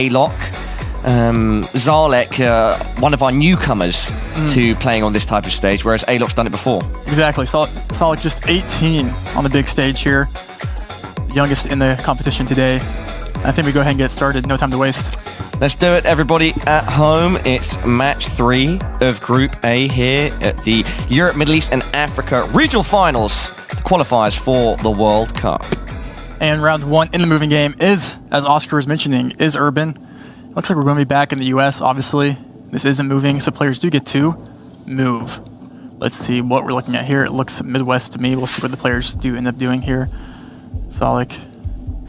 Alok. Szalek, one of our newcomers to playing on this type of stage, whereas Alok's done it before. Exactly. Szalek just 18 on the big stage here. The youngest in the competition today. I think we go ahead and get started. No time to waste. Let's do it, everybody at home. It's match 3 of Group A here at the Europe, Middle East and Africa Regional Finals, the qualifiers for the World Cup. And round 1 in the moving game is, as Oscar was mentioning, is urban. Looks like we're going to be back in the US, obviously. This isn't moving, so players do get to move. Let's see what we're looking at here. It looks Midwest to me. We'll see what the players do end up doing here. Szalek,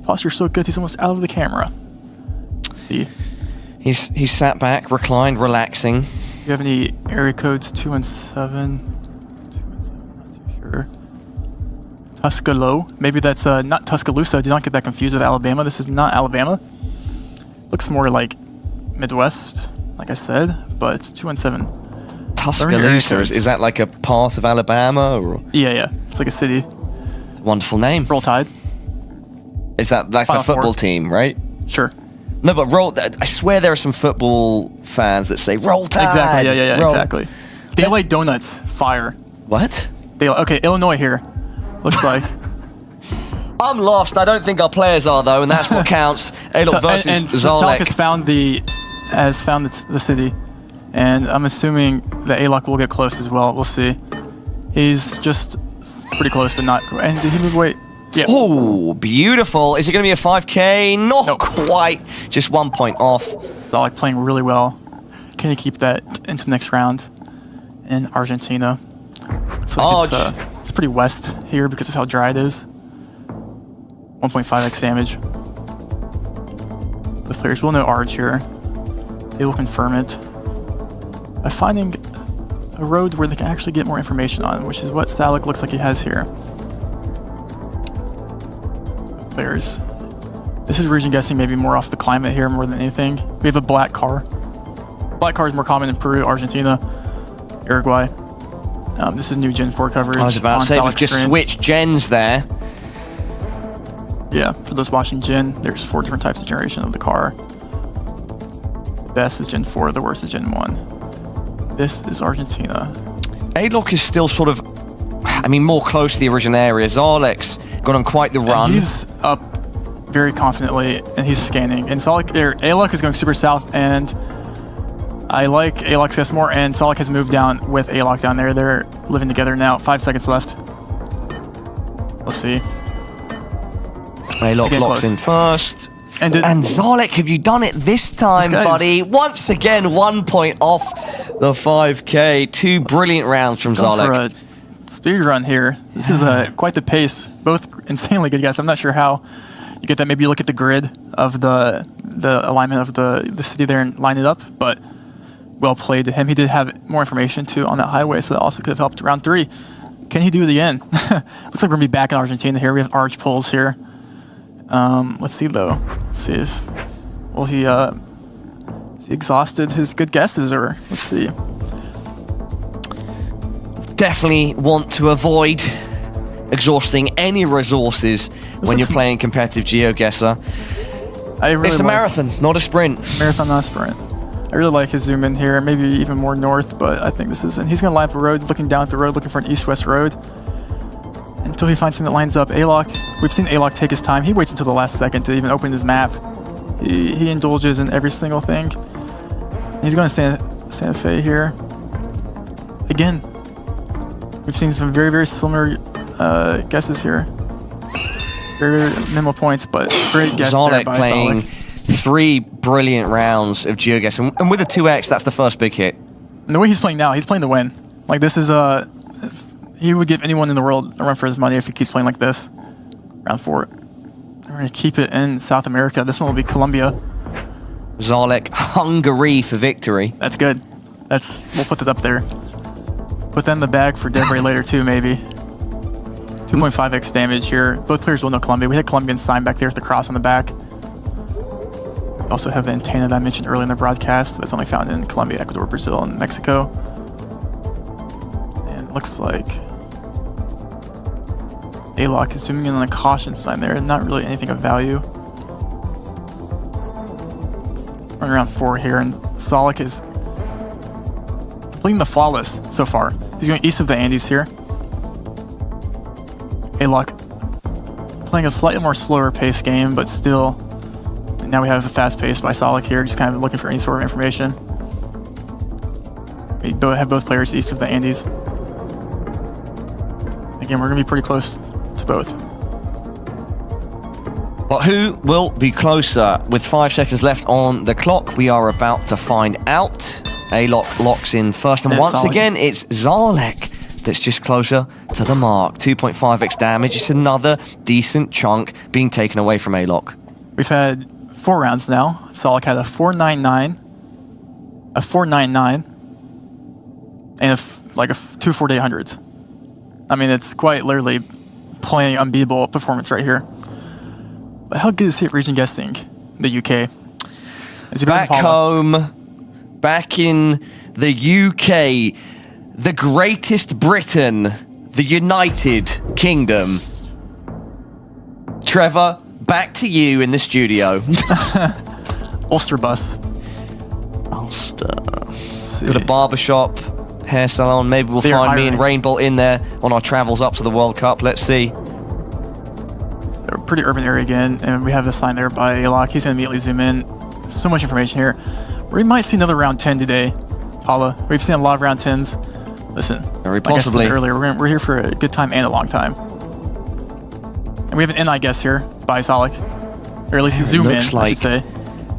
posture's so good, he's almost out of the camera. Let's see. He's sat back, reclined, relaxing. Do you have any area codes? 217? 217, not too sure. Tuscaloosa. Maybe that's not Tuscaloosa. Do not get that confused with Alabama. This is not Alabama. Looks more like Midwest, like I said, but it's 217. Tuscaloosa, is that like a part of Alabama? Or? Yeah. It's like a city. Wonderful name. Roll Tide. That's the football team, right? Sure. No, but I swear there are some football fans that say Roll Tide. Exactly, yeah, exactly. Daylight Donuts, fire. What? Okay, Illinois here. Looks like. I'm lost. I don't think our players are, though, and that's what counts. Alok versus and Szalek. Szalek has found the city, and I'm assuming that Alok will get close as well. We'll see. He's just pretty close, but not. And did he move away? Yeah. Oh, beautiful. Is it going to be a 5K? Not quite. Just 1 point off. Szalek playing really well. Can he keep that into the next round in Argentina? So it's pretty west here because of how dry it is. 1.5x damage. The players will know Arge here. They will confirm it by finding a road where they can actually get more information on, which is what Szalek looks like he has here. Players. This is region guessing, maybe more off the climate here more than anything. We have a black car. Black car is more common in Peru, Argentina, Uruguay. This is new Gen 4 coverage. I was about to say, we've just switched gens there. Yeah, for those watching Gen, there's 4 different types of generation of the car. The best is Gen 4, the worst is Gen 1. This is Argentina. Alok is still sort of, more close to the original area. Szalek's got on quite the run. And he's up very confidently, and he's scanning. And Alok is going super south, and I like Alok's guess more, and Szalek has moved down with Alok down there. They're living together now. 5 seconds left. Let's see. Alok locks in first. And Szalek, have you done it this time, buddy? Once again, 1 point off the 5K. 2 brilliant rounds from Szalek. For a speed run here. This is quite the pace. Both insanely good guys. I'm not sure how you get that. Maybe you look at the grid of the alignment of the city there and line it up, but well played to him. He did have more information too on that highway, so that also could have helped round 3. Can he do it again? Looks like we're going to be back in Argentina here. We have Arge pulls here. Let's see though. Let's see if has he exhausted his good guesses, or let's see. Definitely want to avoid exhausting any resources when you're playing competitive GeoGuessr. It's a marathon, not a sprint. Marathon, not a sprint. I really like his zoom in here, maybe even more north, but I think this is, and he's gonna line up a road, looking down at the road, looking for an east-west road. Until he finds something that lines up. Alok, we've seen Alok take his time. He waits until the last second to even open his map. He indulges in every single thing. He's going to Santa Fe here. Again, we've seen some very, very similar guesses here. Very, very minimal points, but great guess there by playing Szalek. 3 brilliant rounds of GeoGuessr. And with a 2x, that's the first big hit. And the way he's playing now, he's playing to win. Like, this is he would give anyone in the world a run for his money if he keeps playing like this. Round 4. We're going to keep it in South America. This one will be Colombia. Szalek, Hungary for victory. That's good. We'll put that up there. Put that in the bag for Debray later too, maybe. 2.5x damage here. Both players will know Colombia. We had Colombian sign back there with the cross on the back. We also have the antenna that I mentioned earlier in the broadcast that's only found in Colombia, Ecuador, Brazil, and Mexico. And it looks like Alok is zooming in on a caution sign there, not really anything of value. running around 4 here, and Szalek is completing the flawless so far. He's going east of the Andes here. Alok playing a slightly more slower pace game, but still, now we have a fast pace by Szalek here, just kind of looking for any sort of information. We have both players east of the Andes. Again, we're going to be pretty close to both. But who will be closer? With 5 seconds left on the clock, we are about to find out. Alok locks in first, and once again, it's Szalek that's just closer to the mark. 2.5x damage. It's another decent chunk being taken away from Alok. We've had 4 rounds now. Szalek had a 4.99, a 4.99, and a 2 4800s. I mean, it's quite literally playing unbeatable performance right here. But how good is he at region guessing the UK? Is he back home, back in the UK, the greatest Britain, the United Kingdom. Trevor, back to you in the studio. Ulster bus. Ulster. Got a barbershop, hair salon. Maybe we'll find me and Rainbow in there on our travels up to the World Cup. Let's see. A pretty urban area again, and we have a sign there by Alok. He's going to immediately zoom in. So much information here. We might see another round 10 today, Paula. We've seen a lot of round 10s. Listen, very possibly. Like I said earlier, we're here for a good time and a long time. And we have an NI guess here by Szalek. Or at least zoom in, like I should say.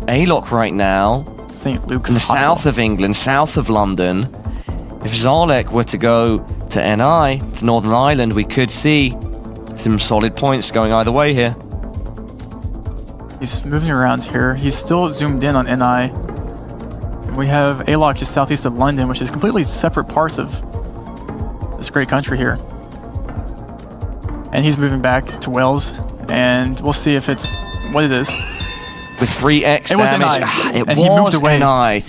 Alok right now. St. Luke's in the south of England, south of London. If Szalek were to go to NI, to Northern Ireland, we could see some solid points going either way here. He's moving around here. He's still zoomed in on NI. And we have Alok just southeast of London, which is completely separate parts of this great country here. And he's moving back to Wales, and we'll see if it's what it is. With 3x it damage. Was NI. It and was he moved away. NI.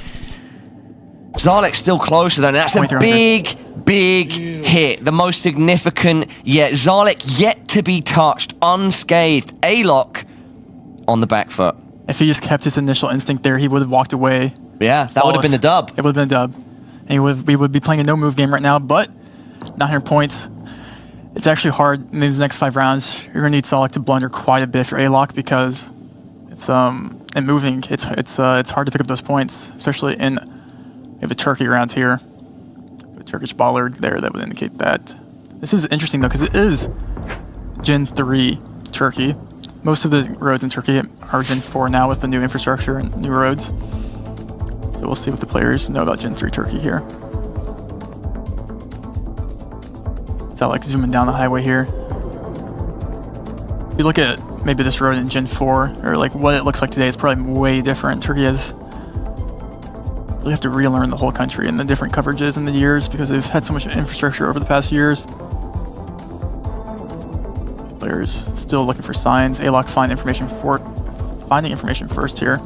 Szalek's still closer though. That's a big hit. The most significant yet. Szalek yet to be touched, unscathed. Alok on the back foot. If he just kept his initial instinct there, he would have walked away. Yeah, that would have been the dub. It would have been a dub. And we would be playing a no-move game right now, but 900 points. It's actually hard in these next 5 rounds. You're going to need Szalek to blunder quite a bit for Alok because it's and moving, it's hard to pick up those points, especially in we have a Turkey around here. A Turkish bollard there that would indicate that. This is interesting though, because it is Gen 3 Turkey. Most of the roads in Turkey are Gen 4 now with the new infrastructure and new roads. So we'll see what the players know about Gen 3 Turkey here. So like zooming down the highway here. If you look at maybe this road in Gen 4, or like what it looks like today, it's probably way different. Turkey has really have to relearn the whole country and the different coverages in the years because they've had so much infrastructure over the past years. Players still looking for signs. Alok finding information first here.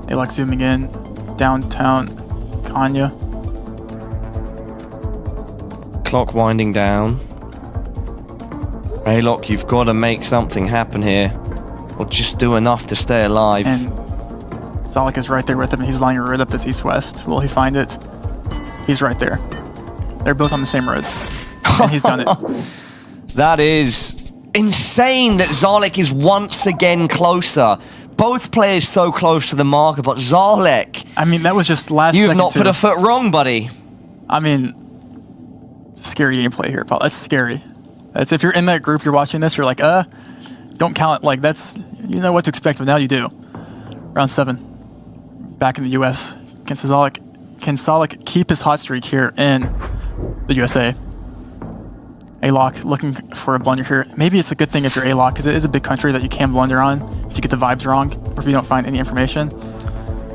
Alok zooming in, downtown Konya. Clock winding down. Alok, you've got to make something happen here. Or just do enough to stay alive. And Szalek is right there with him. He's lining right up this east-west. Will he find it? He's right there. They're both on the same road. And he's done it. That is insane that Szalek is once again closer. Both players so close to the marker, but Szalek... I mean, that was just last second. You've not put a foot wrong, buddy. I mean, scary gameplay here, Paul. That's scary. That's if you're in that group, you're watching this, you're like, don't count it. Like, that's, you know what to expect, but now you do. Round 7. Back in the US. Can Szalek keep his hot streak here in the USA? Alok looking for a blunder here. Maybe it's a good thing if you're Alok, because it is a big country that you can blunder on if you get the vibes wrong, or if you don't find any information.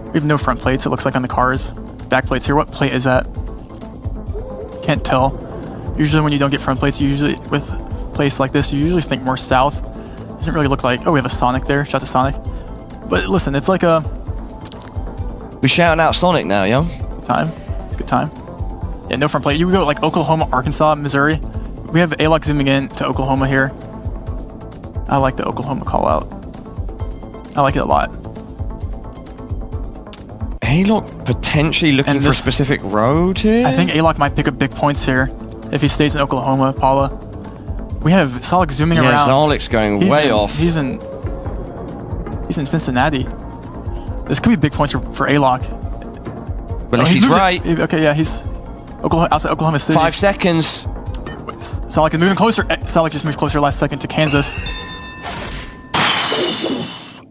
We have no front plates, it looks like on the cars. Back plates here. What plate is that? Can't tell. Usually when you don't get front plates, with a place like this, you usually think more south. Doesn't really look like, oh, we have a Sonic there. Shout out to Sonic. But listen, it's like a... We're shouting out Sonic now, yo. Good time. It's a good time. Yeah, no front plate. You would go like Oklahoma, Arkansas, Missouri. We have Alok zooming in to Oklahoma here. I like the Oklahoma call out. I like it a lot. Alok potentially looking for a specific road here? I think Alok might pick up big points here if he stays in Oklahoma, Paula. We have Szalek zooming around. Yeah, Szalek's going way off. He's in Cincinnati. This could be big points for Alok. But if he's right. Okay, yeah, he's outside Oklahoma City. 5 seconds. Szalek is moving closer. Szalek just moved closer last second to Kansas.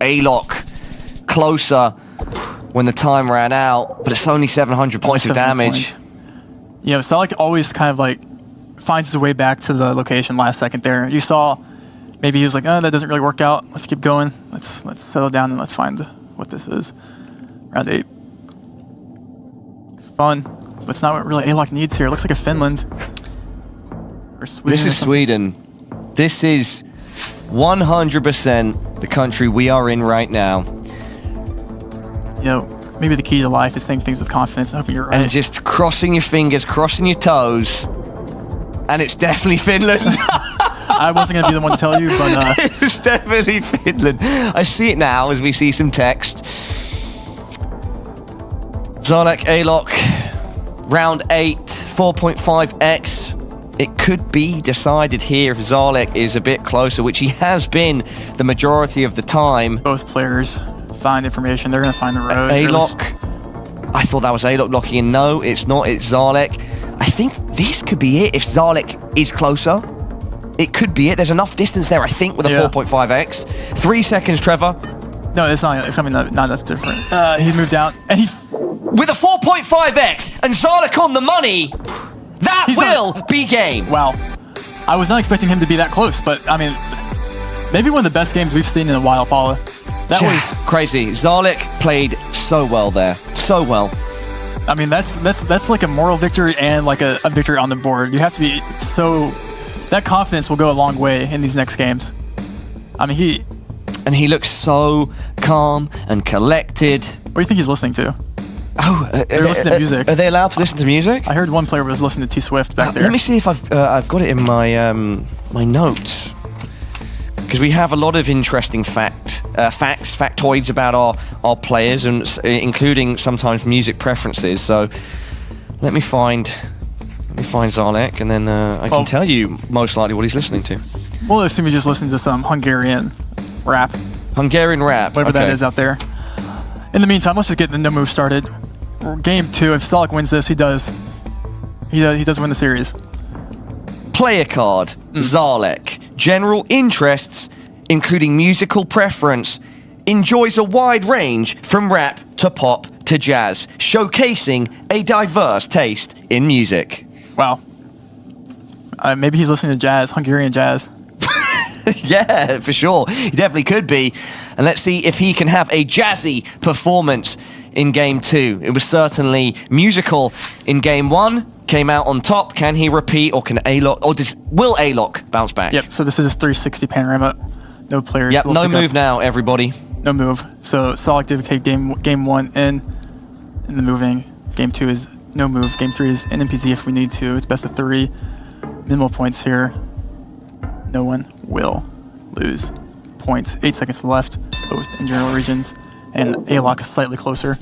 Alok closer when the time ran out, but it's only 700 points of damage. You know, Szalek always kind of like finds his way back to the location last second there. You saw maybe he was like, oh, that doesn't really work out. Let's keep going. Let's settle down and let's find what this is. Round 8. It's fun, but it's not what really Alok needs here. It looks like a Finland. Or Sweden. This is Sweden. This is 100% the country we are in right now. You know, maybe the key to life is saying things with confidence. I hope you're right. And just crossing your fingers, crossing your toes. And it's definitely Finland. I wasn't going to be the one to tell you, but... It's definitely Finland. I see it now as we see some text. Szalek, Alok, round 8, 4.5x. It could be decided here if Szalek is a bit closer, which he has been the majority of the time. Both players find information. They're going to find the road. Alok. I thought that was Alok locking in. No, it's not. It's Szalek. I think this could be it if Szalek is closer. It could be it. There's enough distance there, I think, with a 4.5x. 3 seconds, Trevor. No, it's not. It's something not enough different. He moved out, and he... With a 4.5x and Szalek on the money, that will be game. Wow. I was not expecting him to be that close, but, I mean, maybe one of the best games we've seen in a while, Paula. That was... crazy. Szalek played so well there. So well. I mean, that's like a moral victory and like a victory on the board. You have to be so... That confidence will go a long way in these next games. I mean, he looks so calm and collected. What do you think he's listening to? Oh, they're listening to music. Are they allowed to listen to music? I heard one player was listening to T Swift back there. Let me see if I've got it in my my notes, because we have a lot of interesting factoids about our players, and including sometimes music preferences. So let me find Szalek, and then I can tell you most likely what he's listening to. We'll assume he just listened to some Hungarian rap. Hungarian rap. Whatever that is out there. In the meantime, let's just get the no move started. Game 2. If Szalek wins this, he does win the series. Player card. Szalek. General interests, including musical preference. Enjoys a wide range from rap to pop to jazz, showcasing a diverse taste in music. Wow. Maybe he's listening to jazz, Hungarian jazz. Yeah, for sure. He definitely could be. And let's see if he can have a jazzy performance in Game 2. It was certainly musical in Game 1. Came out on top. Can he repeat, or can Alok, or will Alok bounce back? Yep, so this is 360 panorama. No players. Yep, no move now, everybody. No move. So Szalek did take game 1 in the moving. Game 2 is no move. Game 3 is an NPZ if we need to. It's best of 3. Minimal points here. No one will lose points. 8 seconds left, both in general regions, and Alok is slightly closer.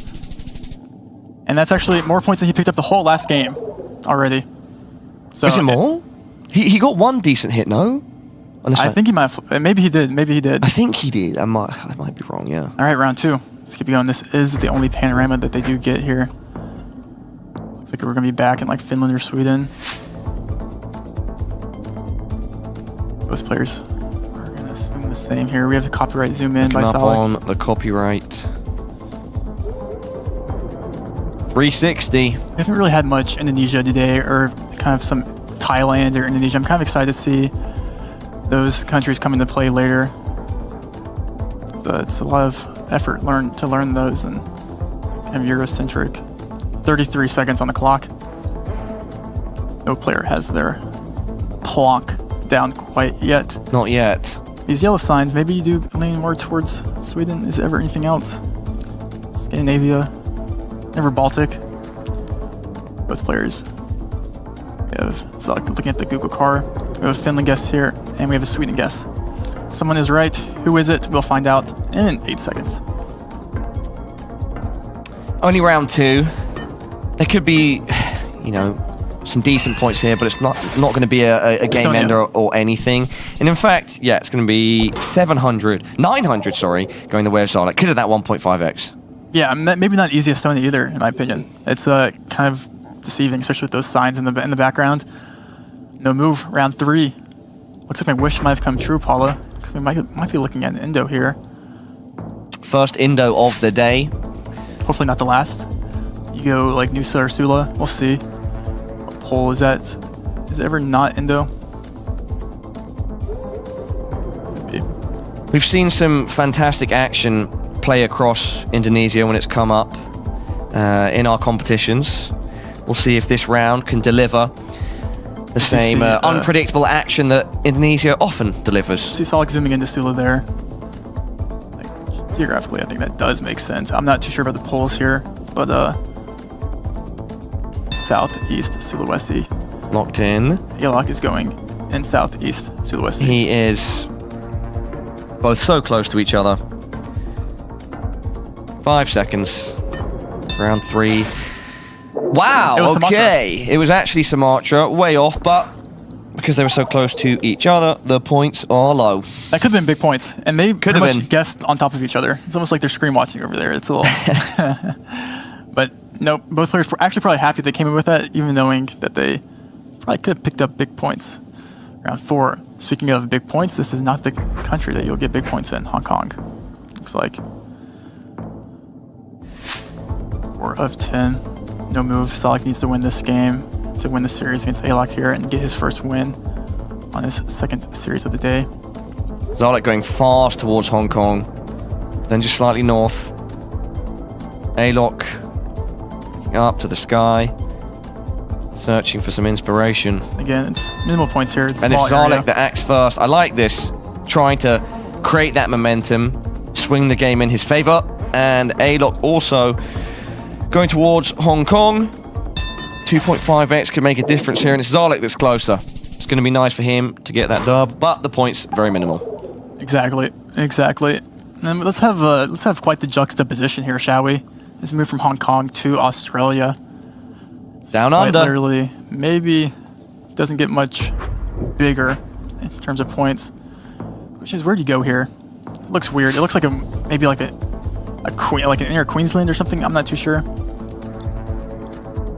And that's actually more points than he picked up the whole last game already. So is it more? He got one decent hit, no? I think he might have, maybe he did. I think he did. I might be wrong, yeah. All right, round 2. Let's keep going. This is the only panorama that they do get here. Looks like we're going to be back in like Finland or Sweden. Both players are going to assume the same here. We have the copyright zoom in by Szalek. on the copyright. 360. We haven't really had much Indonesia today, or kind of some Thailand or Indonesia. I'm kind of excited to see those countries come into play later. So it's a lot of effort to learn those, and kind of Eurocentric. 33 seconds on the clock. No player has their plonk down quite yet. Not yet. These yellow signs, maybe you do lean more towards Sweden. Is there ever anything else? Scandinavia, never Baltic. Both players. We have, so looking at the Google car, we have a Finland guess here, and we have a Sweden guess. Someone is right. Who is it? We'll find out in 8 seconds. Only round 2. There could be, you know, some decent points here, but it's not going to be a game ender or anything. And in fact, yeah, it's going to be 900, sorry, going the way of Szalek because of that 1.5x. Yeah, maybe not easy Estonia either, in my opinion. It's kind of deceiving, especially with those signs in the background. No move, round 3. Looks like my wish might have come true, Paula. We might be looking at an Indo here. First Indo of the day. Hopefully not the last. You go like Nusa or Sula. We'll see. What poll is that? Is it ever not Indo? Maybe. We've seen some fantastic action play across Indonesia when it's come up in our competitions. We'll see if this round can deliver the same unpredictable action that Indonesia often delivers. See Szalek zooming into Sula there. Like, geographically, I think that does make sense. I'm not too sure about the polls here, but southeast Sulawesi. Locked in. Alok is going in southeast Sulawesi. He is both so close to each other. 5 seconds. Round 3. Wow, it was okay. Sumatra. It was actually Sumatra, way off, but because they were so close to each other, the points are low. That could have been big points, and they could pretty have much guessed on top of each other. It's almost like they're screen watching over there. It's a little... But no, both players were actually probably happy they came in with that, even knowing that they probably could have picked up big points. Round 4. Speaking of big points, this is not the country that you'll get big points in, Hong Kong. Looks like. 4 of 10. No move. Szalek needs to win this game to win the series against Alok here and get his first win on his second series of the day. Szalek going fast towards Hong Kong, then just slightly north. Alok up to the sky, searching for some inspiration. Again, it's minimal points here. And it's Szalek that acts first. I like this, trying to create that momentum, swing the game in his favor, and Alok also going towards Hong Kong. 2.5x could make a difference here, and it's Szalek that's closer. It's going to be nice for him to get that dub, but the points very minimal. Exactly. And let's have quite the juxtaposition here, shall we? Let's move from Hong Kong to Australia. Down under. Literally, maybe doesn't get much bigger in terms of points. Which is, where'd you go here? It looks weird. It looks like maybe like an inner Queensland or something. I'm not too sure.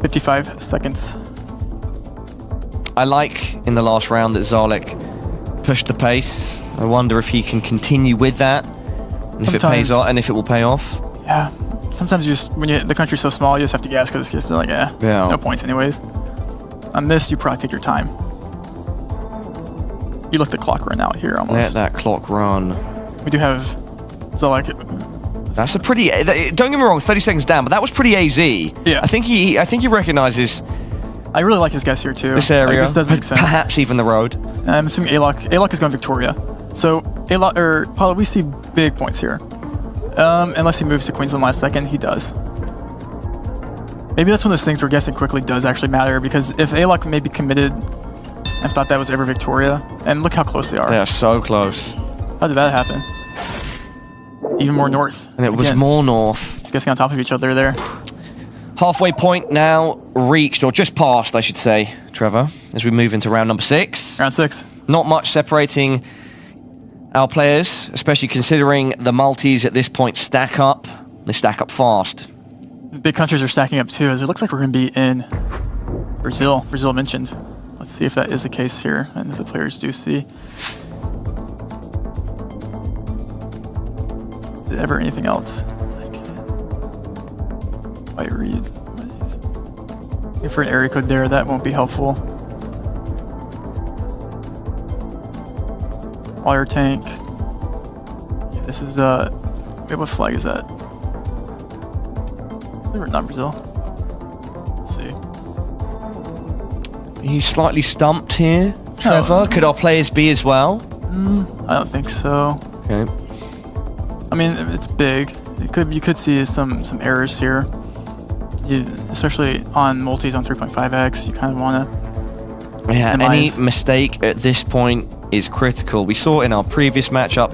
55 seconds. I like in the last round that Szalek pushed the pace. I wonder if he can continue with that, and if it pays off, and if it will pay off. Yeah. Sometimes you just, when the country's so small, you just have to guess because it's just like, no points anyways. On this, you probably take your time. You let the clock run out here almost. Let that clock run. We do have Szalek. That's a pretty. Don't get me wrong, 30 seconds down, but that was pretty AZ. Yeah. I think he recognizes. I really like his guess here too. This area. This does make sense. Perhaps even the road. I'm assuming Alok is going Victoria. So Alok or Paula, we see big points here. Unless he moves to Queensland last second, he does. Maybe that's one of those things where guessing quickly does actually matter, because if Alok maybe committed and thought that was ever Victoria, and look how close they are. They are so close. How did that happen? Even more north. And it was more north. It's guessing on top of each other there. Halfway point now reached, or just passed, I should say, Trevor, as we move into round number 6. Round 6. Not much separating our players, especially considering the multis at this point stack up. They stack up fast. The big countries are stacking up too, as it looks like we're going to be in Brazil. Brazil mentioned. Let's see if that is the case here, and if the players do see. Is there ever anything else? I can't quite read. If for an area code there, that won't be helpful. Wire tank. Yeah, this is wait, what flag is that? Is there not Brazil? Let's see. Are you slightly stumped here, Trevor? No. Could our players be as well? I don't think so. Okay. I mean, it's big. You could see some errors here. Especially on multis on 3.5x, you kind of want to Yeah, minimize. any mistake at this point is critical. We saw in our previous matchup,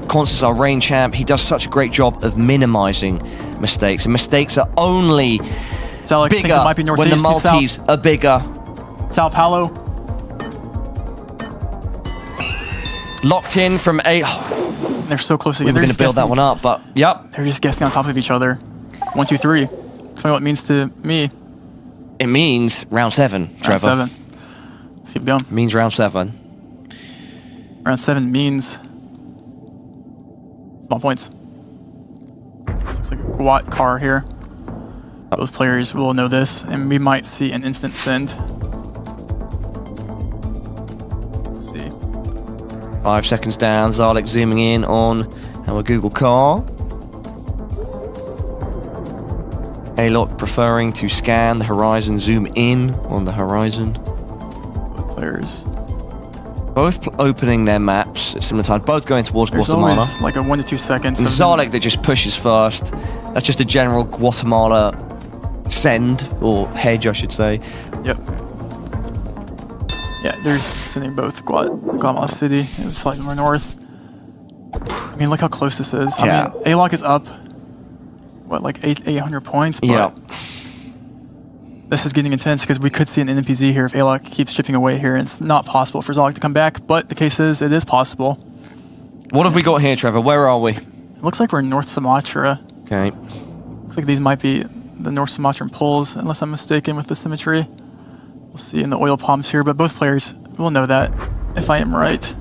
Constance, our reign champ, he does such a great job of minimizing mistakes, and mistakes are only Szalek bigger thinks it might be when the multis are bigger. Sao Paulo. Locked in from a... They're so close We're together. going to build that one up, but yep. They're just guessing on top of each other. 1, 2, 3. Tell me what it means to me. It means round 7, Trevor. Round 7. Let's keep going. It means round 7. Round 7 means small points. Looks like a Gwat car here. Both players will know this, and we might see an instant send. Let's see. 5 seconds down, Szalek zooming in on our Google car. Alok preferring to scan the horizon, zoom in on the horizon. Both players. Both opening their maps at similar time, both going towards Guatemala. There's always like a 1 to 2 seconds. And Szalek that just pushes first. That's just a general Guatemala send, or hedge, I should say. Yep. Yeah, there's sending both Guatemala City. It was slightly more north. I mean, look how close this is. Yeah. I mean, Alok is up, what, like 800 points? But yeah. This is getting intense because we could see an NPZ here if Alok keeps chipping away here. It's not possible for Szalek to come back, but the case is, it is possible. What have we got here, Trevor? Where are we? It looks like we're in North Sumatra. Okay. Looks like these might be the North Sumatran pulls, unless I'm mistaken with the symmetry. We'll see in the oil palms here, but both players will know that, if I am right.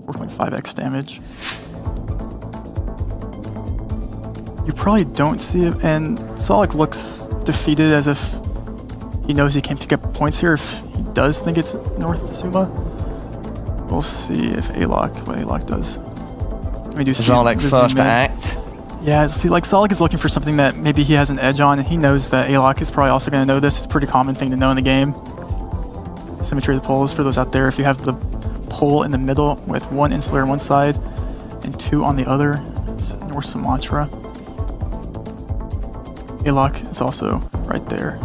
4.5x damage. You probably don't see it, and Szalek looks defeated as if he knows he can't pick up points here if he does think it's North Suma. We'll see if what Alok does. Let me do Szalek first to act. Yeah, see, like Szalek is looking for something that maybe he has an edge on, and he knows that Alok is probably also going to know this. It's a pretty common thing to know in the game. Symmetry of the poles, for those out there, if you have the pole in the middle with 1 insular on one side and 2 on the other, it's North Sumatra. Alok is also right there.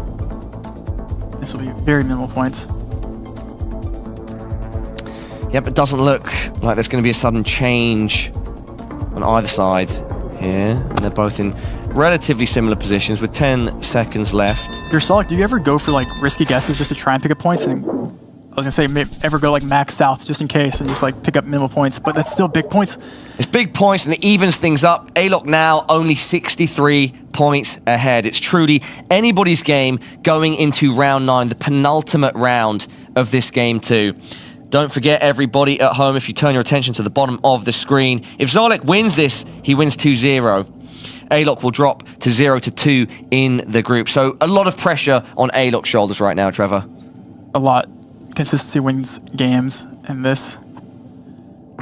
This will be very minimal points. Yep, it doesn't look like there's going to be a sudden change on either side here. And they're both in relatively similar positions with 10 seconds left. If you're Szalek, do you ever go for like risky guesses just to try and pick up points? And I was going to say, ever go like max south just in case and just like pick up minimal points, but that's still big points. It's big points and it evens things up. Alok now only 63 points ahead. It's truly anybody's game going into round 9, the penultimate round of this game too. Don't forget, everybody at home, if you turn your attention to the bottom of the screen, if Szalek wins this, he wins 2-0. Alok will drop to 0-2 in the group. So a lot of pressure on Alok's shoulders right now, Trevor. A lot. Consistency wins games, and this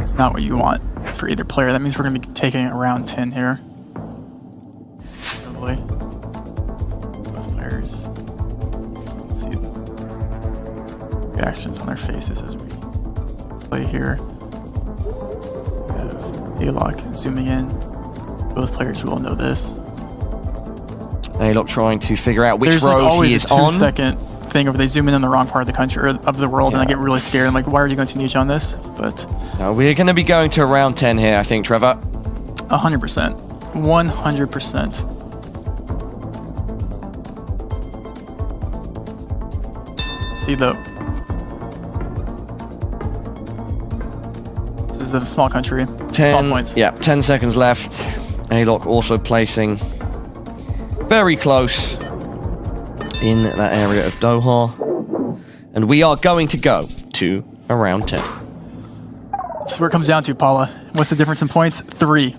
is not what you want for either player. That means we're going to be taking it around 10 here. Probably. Both players. Just can see the reactions on their faces as we play here. We have Alok zooming in. Both players will know this. Alok trying to figure out which There's road like always he is a 2-second on. thing where they zoom in on the wrong part of the country or of the world, and I get really scared. I'm like, why are you going to niche on this? But no, we're going to be going to around 10 here, I think, Trevor. 100%. 100%. See though. This is a small country. 10, small points. Yeah, 10 seconds left. Alok also placing very close in that area of Doha. And we are going to go to around 10. That's where it comes down to, Paula. What's the difference in points? 3.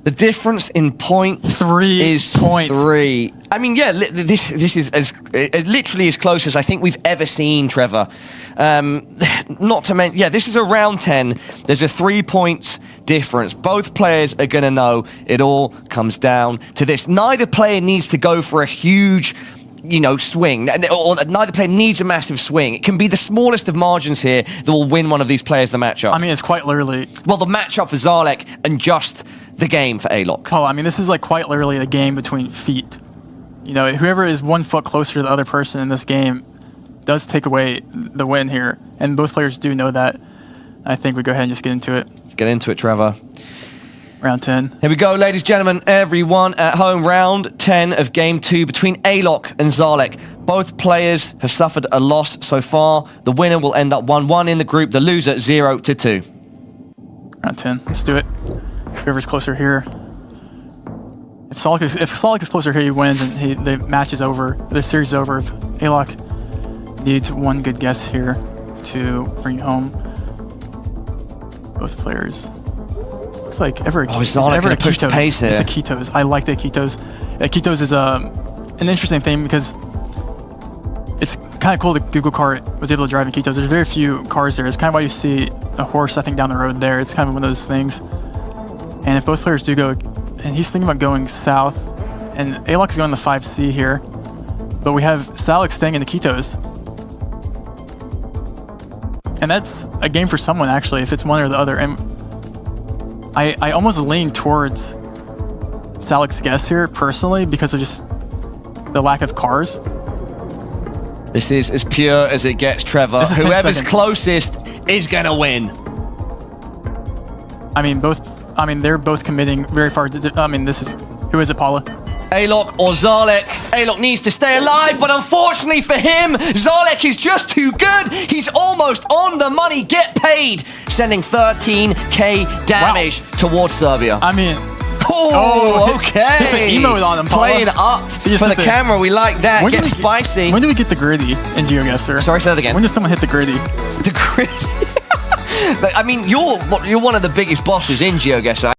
The difference in points 3 is points. 3. I mean, yeah, this is as literally as close as I think we've ever seen, Trevor. Not to mention, yeah, this is around 10. There's a 3 points difference. Both players are going to know it all comes down to this. Neither player needs to go for a huge, you know, swing. Or neither player needs a massive swing. It can be the smallest of margins here that will win one of these players the matchup. I mean, it's quite literally... Well, the matchup for Szalek and just the game for Alok. Paula, I mean, this is like quite literally a game between feet. You know, whoever is 1 foot closer to the other person in this game does take away the win here, and both players do know that. I think we go ahead and just get into it. Let's get into it, Trevor. Round 10. Here we go, ladies and gentlemen, everyone at home. Round 10 of Game 2 between Alok and Szalek. Both players have suffered a loss so far. The winner will end up 1-1 in the group, the loser 0-2. Round 10, let's do it. Whoever's closer here. If Szalek is closer here, he wins, and the match is over. The series is over. If Alok needs one good guess here to bring home both players. Looks like ever a Ketos. Pace here. It's a Ketos. I like the Ketos. Ketos is an interesting thing because it's kind of cool that Google Car was able to drive in Ketos. There's very few cars there. It's kind of why you see a horse, I think, down the road there. It's kind of one of those things. And if both players do go, and he's thinking about going south, and Alok is going the 5C here, but we have Szalek staying in the Ketos. And that's a game for someone, actually, if it's one or the other. And I almost lean towards Szalek's guess here, personally, because of just the lack of cars. This is as pure as it gets, Trevor. Whoever's closest is going to win. They're both committing very far. Who is it, Paula? Alok or Szalek. Alok needs to stay alive, but unfortunately for him, Szalek is just too good. He's almost on the money. Get paid. Sending 13k damage towards Serbia. Oh, okay. Hit the emote on him, Paula. Playing up for the camera. We like that. Get spicy. When do we get the gritty in Geoguessr? Sorry, say that again. When does someone hit the gritty? The gritty? You're one of the biggest bosses in Geoguessr.